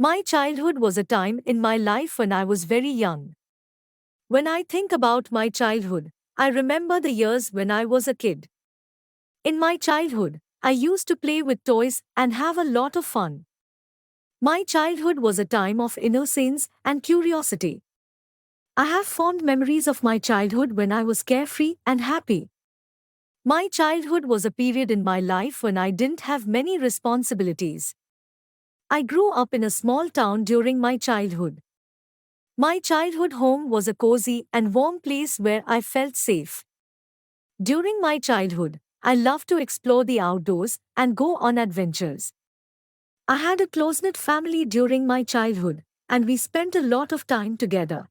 My childhood was a time in my life when I was very young. When I think about my childhood, I remember the years when I was a kid. In my childhood, I used to play with toys and have a lot of fun. My childhood was a time of innocence and curiosity. I have fond memories of my childhood when I was carefree and happy. My childhood was a period in my life when I didn't have many responsibilities. I grew up in a small town during my childhood. My childhood home was a cozy and warm place where I felt safe. During my childhood, I loved to explore the outdoors and go on adventures. I had a close-knit family during my childhood, and we spent a lot of time together.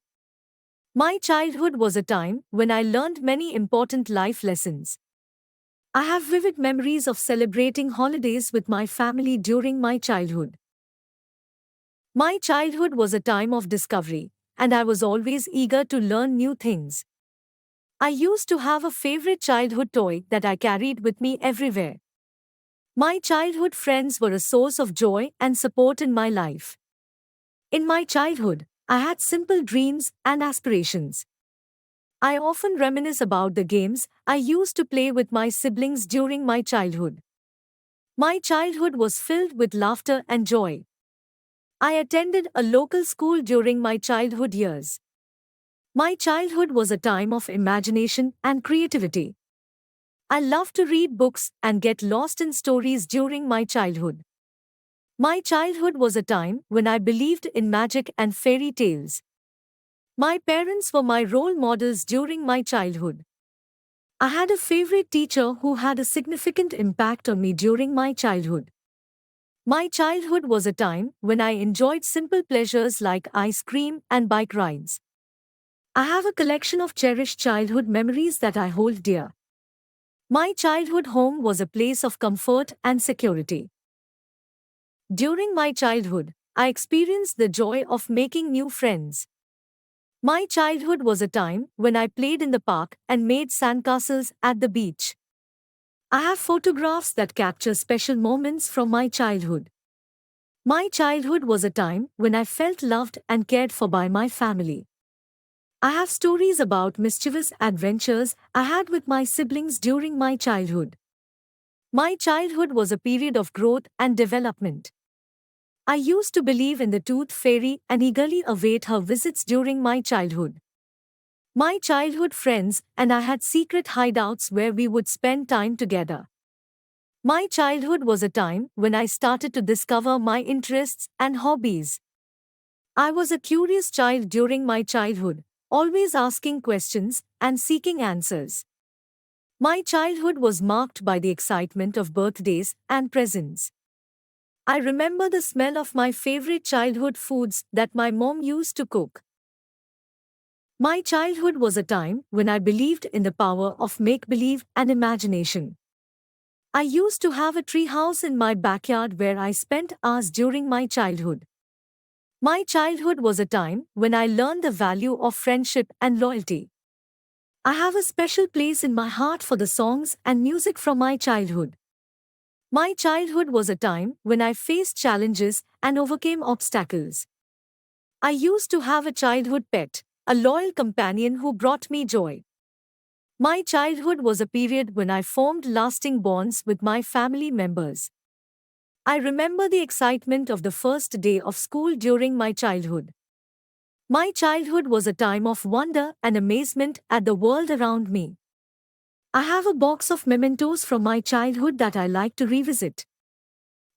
My childhood was a time when I learned many important life lessons. I have vivid memories of celebrating holidays with my family during my childhood. My childhood was a time of discovery, and I was always eager to learn new things. I used to have a favorite childhood toy that I carried with me everywhere. My childhood friends were a source of joy and support in my life. In my childhood, I had simple dreams and aspirations. I often reminisce about the games I used to play with my siblings during my childhood. My childhood was filled with laughter and joy. I attended a local school during my childhood years. My childhood was a time of imagination and creativity. I loved to read books and get lost in stories during my childhood. My childhood was a time when I believed in magic and fairy tales. My parents were my role models during my childhood. I had a favorite teacher who had a significant impact on me during my childhood. My childhood was a time when I enjoyed simple pleasures like ice cream and bike rides. I have a collection of cherished childhood memories that I hold dear. My childhood home was a place of comfort and security. During my childhood, I experienced the joy of making new friends. My childhood was a time when I played in the park and made sandcastles at the beach. I have photographs that capture special moments from my childhood. My childhood was a time when I felt loved and cared for by my family. I have stories about mischievous adventures I had with my siblings during my childhood. My childhood was a period of growth and development. I used to believe in the tooth fairy and eagerly await her visits during my childhood. My childhood friends and I had secret hideouts where we would spend time together. My childhood was a time when I started to discover my interests and hobbies. I was a curious child during my childhood, always asking questions and seeking answers. My childhood was marked by the excitement of birthdays and presents. I remember the smell of my favorite childhood foods that my mom used to cook. My childhood was a time when I believed in the power of make-believe and imagination. I used to have a treehouse in my backyard where I spent hours during my childhood. My childhood was a time when I learned the value of friendship and loyalty. I have a special place in my heart for the songs and music from my childhood. My childhood was a time when I faced challenges and overcame obstacles. I used to have a childhood pet, a loyal companion who brought me joy. My childhood was a period when I formed lasting bonds with my family members. I remember the excitement of the first day of school during my childhood. My childhood was a time of wonder and amazement at the world around me. I have a box of mementos from my childhood that I like to revisit.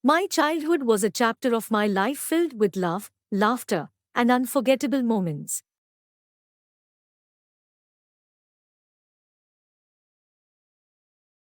My childhood was a chapter of my life filled with love, laughter, and unforgettable moments.